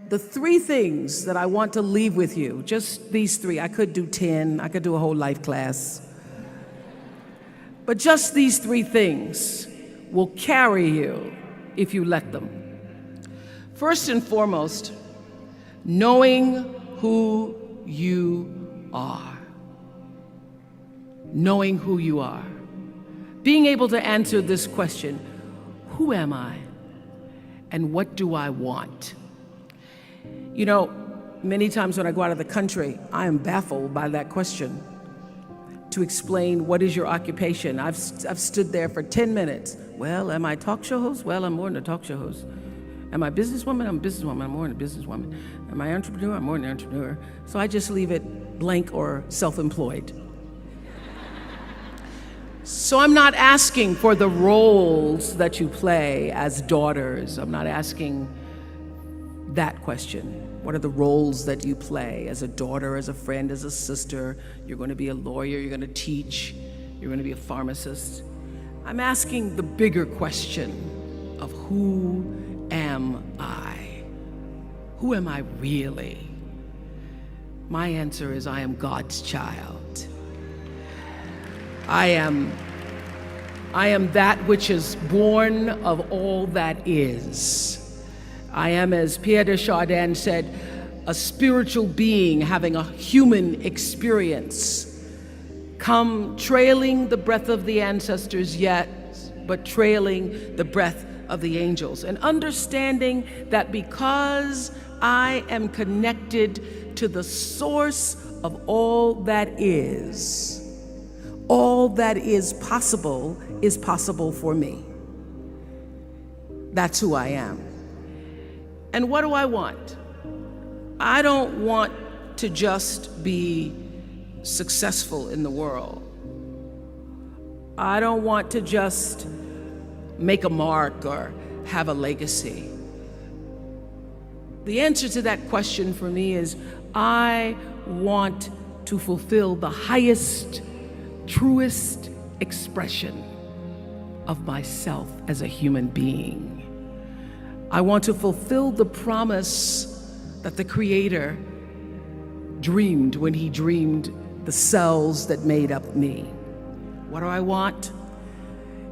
the three things that I want to leave with you, just these three. I could do 10, I could do a whole life class. But just these three things will carry you if you let them. First and foremost, knowing who you are. Knowing who you are. Being able to answer this question, who am I? And what do I want? You know, many times when I go out of the country, I am baffled by that question. To explain what is your occupation. I've stood there for 10 minutes. Well, am I a talk show host? Well, I'm more than a talk show host. Am I a businesswoman? I'm a businesswoman. I'm more than a businesswoman. Am I an entrepreneur? I'm more than an entrepreneur. So I just leave it blank or self-employed. So I'm not asking for the roles that you play as daughters. I'm not asking that question. What are the roles that you play as a daughter, as a friend, as a sister? You're going to be a lawyer, you're going to teach, you're going to be a pharmacist. I'm asking the bigger question of who am I? Who am I really? My answer is I am God's child. I am that which is born of all that is. I am, as Pierre de Chardin said, a spiritual being having a human experience, come trailing the breath of the ancestors yet, but trailing the breath of the angels. And understanding that because I am connected to the source of all that is possible for me. That's who I am. And what do I want? I don't want to just be successful in the world. I don't want to just make a mark or have a legacy. The answer to that question for me is I want to fulfill the highest, truest expression of myself as a human being. I want to fulfill the promise that the Creator dreamed when He dreamed the cells that made up me. What do I want?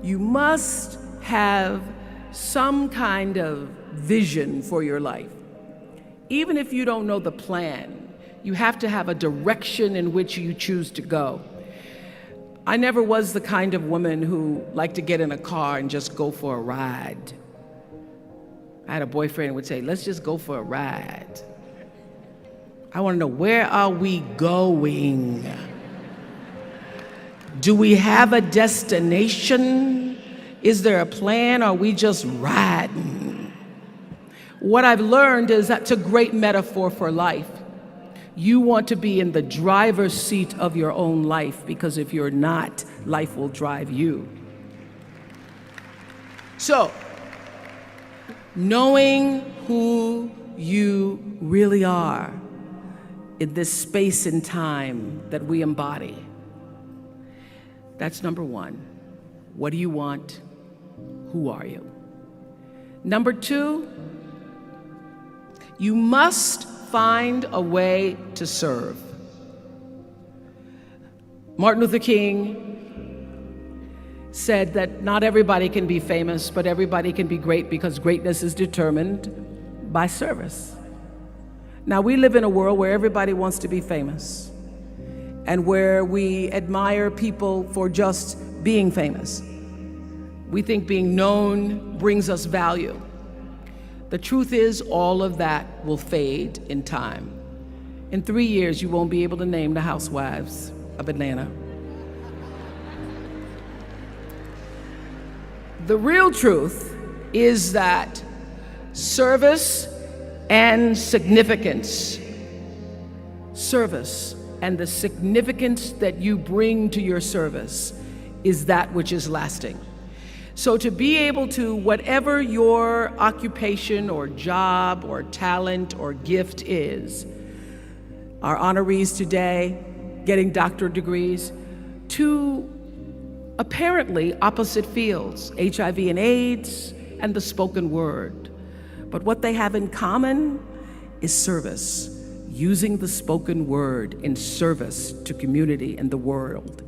You must have some kind of vision for your life. Even if you don't know the plan, you have to have a direction in which you choose to go. I never was the kind of woman who liked to get in a car and just go for a ride. I had a boyfriend who would say, let's just go for a ride. I want to know, where are we going? Do we have a destination? Is there a plan? Or are we just riding? What I've learned is that's a great metaphor for life. You want to be in the driver's seat of your own life, because if you're not, life will drive you. So, knowing who you really are in this space and time that we embody. That's number one. What do you want? Who are you? Number two, you must find a way to serve. Martin Luther King said that not everybody can be famous, but everybody can be great, because greatness is determined by service. Now, we live in a world where everybody wants to be famous and where we admire people for just being famous. We think being known brings us value. The truth is, all of that will fade in time. In 3 years, you won't be able to name the housewives of Atlanta. The real truth is that service and significance, service and the significance that you bring to your service is that which is lasting. So to be able to, whatever your occupation or job or talent or gift is, our honorees today getting doctorate degrees, to apparently opposite fields, HIV and AIDS and the spoken word. But what they have in common is service. Using the spoken word in service to community and the world.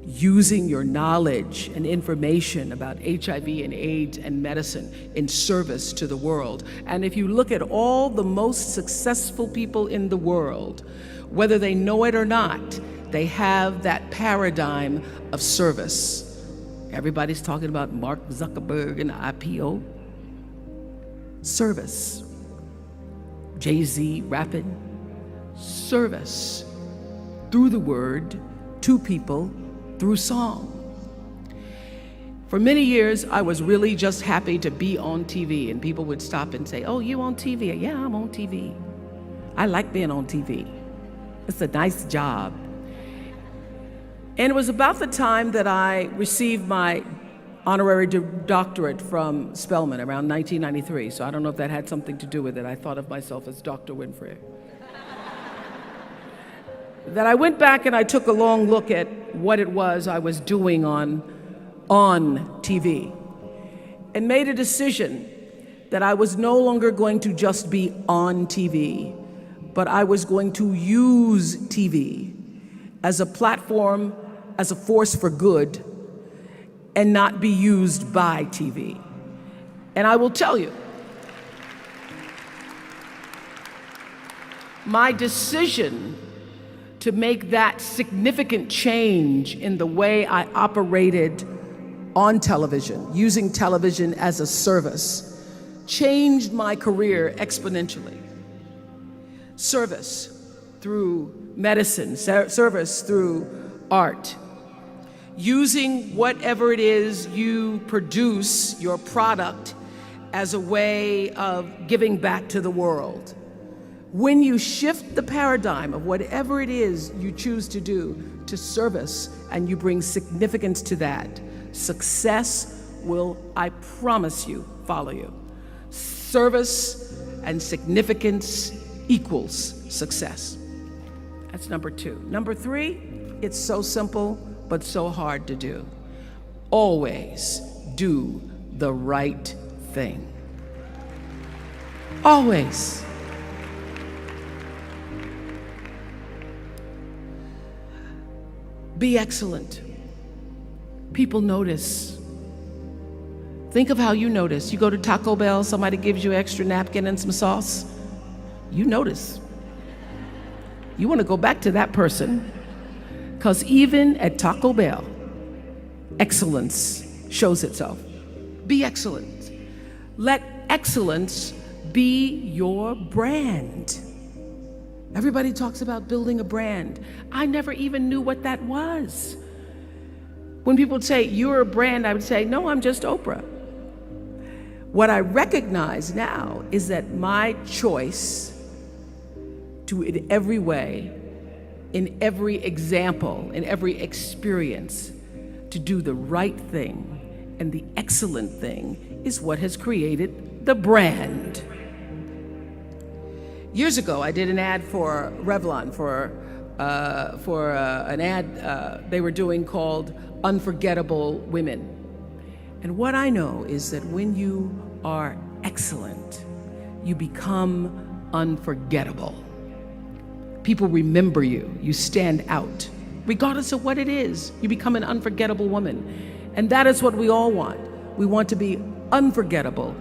Using your knowledge and information about HIV and AIDS and medicine in service to the world. And if you look at all the most successful people in the world, whether they know it or not, they have that paradigm of service. Everybody's talking about Mark Zuckerberg and IPO. Service. Jay-Z rapping. Service. Through the word, to people, through song. For many years, I was really just happy to be on TV, and people would stop and say, "Oh, you on TV?" "Yeah, I'm on TV. I like being on TV. It's a nice job." And it was about the time that I received my honorary doctorate from Spelman around 1993. So I don't know if that had something to do with it. I thought of myself as Dr. Winfrey. That I went back and I took a long look at what it was I was doing on TV and made a decision that I was no longer going to just be on TV, but I was going to use TV as a platform, as a force for good, and not be used by TV. And I will tell you, my decision to make that significant change in the way I operated on television, using television as a service, changed my career exponentially. Service through medicine, service through art. Using whatever it is you produce, your product, as a way of giving back to the world. When you shift the paradigm of whatever it is you choose to do to service, and you bring significance to that, success will, I promise you, follow you. Service and significance equals success. That's number 2. Number 3, it's so simple, but so hard to do. Always do the right thing. Always. Be excellent. People notice. Think of how you notice. You go to Taco Bell, somebody gives you an extra napkin and some sauce. You notice. You want to go back to that person, because even at Taco Bell, excellence shows itself. Be excellent. Let excellence be your brand. Everybody talks about building a brand. I never even knew what that was. When people say, "You're a brand," I would say, "No, I'm just Oprah." What I recognize now is that my choice to, in every way, in every example, in every experience, to do the right thing and the excellent thing is what has created the brand. Years ago, I did an ad for Revlon for an ad they were doing called Unforgettable Women. And what I know is that when you are excellent, you become unforgettable. People remember you. You stand out. Regardless of what it is, you become an unforgettable woman. And that is what we all want. We want to be unforgettable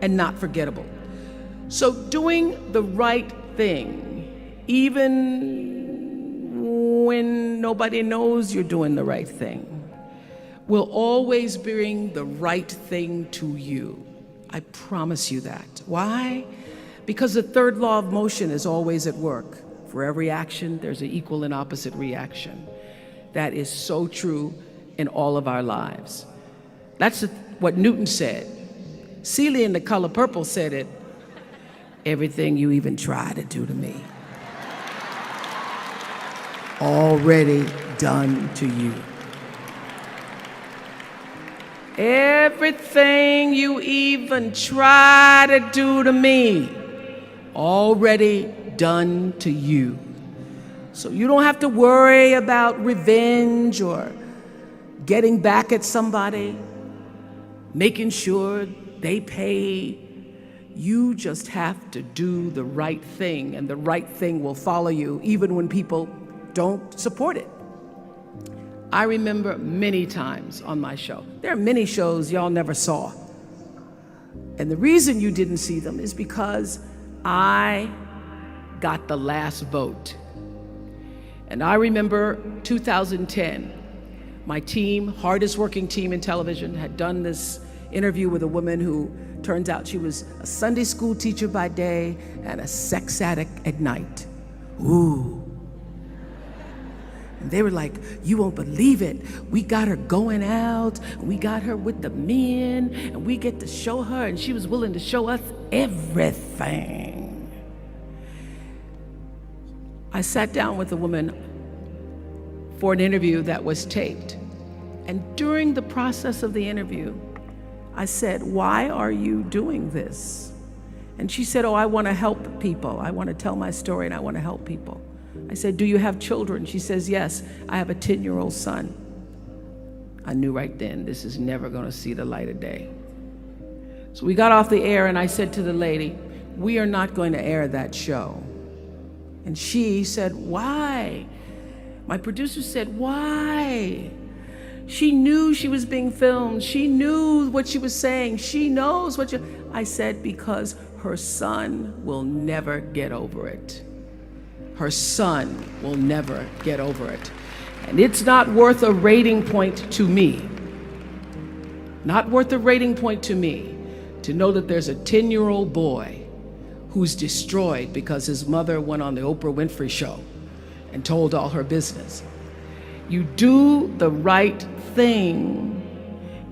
and not forgettable. So doing the right thing, even when nobody knows you're doing the right thing, will always bring the right thing to you. I promise you that. Why? Because the third law of motion is always at work. For every action, there's an equal and opposite reaction. That is so true in all of our lives. That's what Newton said. Celia in The Color Purple said it. Everything you even try to do to me, already done to you. Everything you even try to do to me, already done to you. So you don't have to worry about revenge or getting back at somebody, making sure they pay You just have to do the right thing, and the right thing will follow you even when people don't support it. I remember many times on my show. There are many shows y'all never saw. And the reason you didn't see them is because I got the last vote. And I remember 2010, my team, hardest working team in television, had done this interview with a woman who turns out she was a Sunday school teacher by day and a sex addict at night. Ooh. And they were like, you won't believe it. We got her going out, we got her with the men, and we get to show her, and she was willing to show us everything. I sat down with a woman for an interview that was taped. And during the process of the interview, I said, why are you doing this? And she said, oh, I want to help people. I want to tell my story and I want to help people. I said, do you have children? She says, yes, I have a 10-year-old son. I knew right then, this is never going to see the light of day. So we got off the air and I said to the lady, we are not going to air that show. And she said, why? My producer said, why? She knew she was being filmed. She knew what she was saying. She knows what you... I said, because her son will never get over it. Her son will never get over it. And it's not worth a rating point to me. Not worth a rating point to me to know that there's a 10-year-old boy who's destroyed because his mother went on the Oprah Winfrey show and told all her business. You do the right thing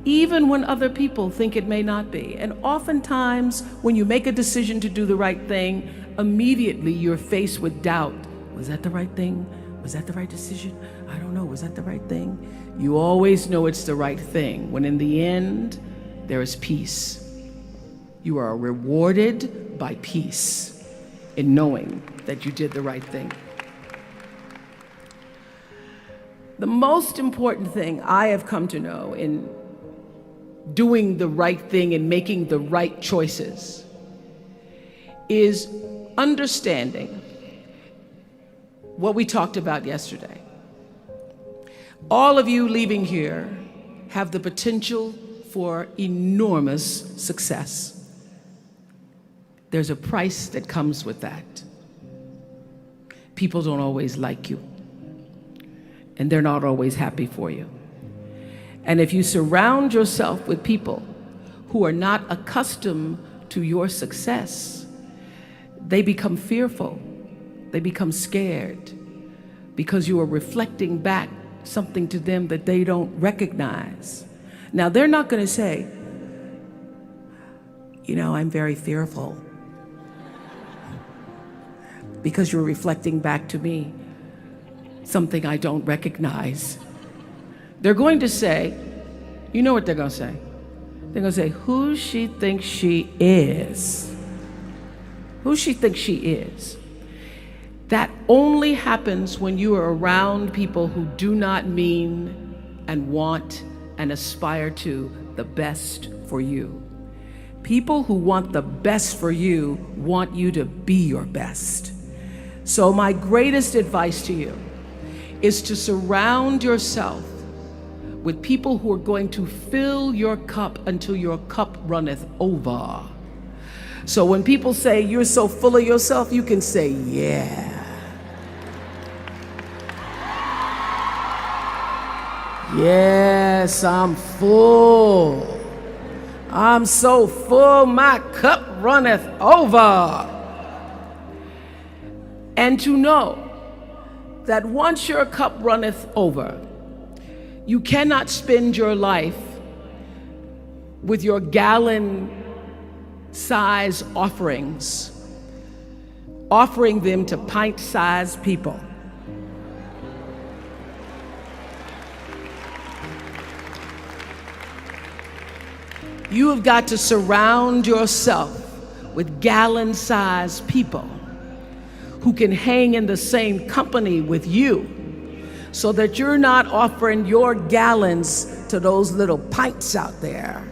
even when other people think it may not be. And oftentimes when you make a decision to do the right thing, immediately you're faced with doubt. Was that the right thing? Was that the right decision? I don't know, was that the right thing? You always know it's the right thing when in the end there is peace. You are rewarded by peace in knowing that you did the right thing. The most important thing I have come to know in doing the right thing and making the right choices is understanding what we talked about yesterday. All of you leaving here have the potential for enormous success. There's a price that comes with that. People don't always like you, and they're not always happy for you. And if you surround yourself with people who are not accustomed to your success, they become fearful, they become scared, because you are reflecting back something to them that they don't recognize. Now, they're not going to say, you know, I'm very fearful, because you're reflecting back to me something I don't recognize. They're going to say, you know what they're going to say? They're going to say, who she thinks she is. Who she thinks she is. That only happens when you are around people who do not mean and want and aspire to the best for you. People who want the best for you want you to be your best. So my greatest advice to you is to surround yourself with people who are going to fill your cup until your cup runneth over. So when people say you're so full of yourself, you can say, yeah. Yes, I'm full. I'm so full, my cup runneth over. And to know that once your cup runneth over, you cannot spend your life with your gallon-size offerings, offering them to pint-sized people. You have got to surround yourself with gallon-sized people who can hang in the same company with you, so that you're not offering your gallons to those little pints out there.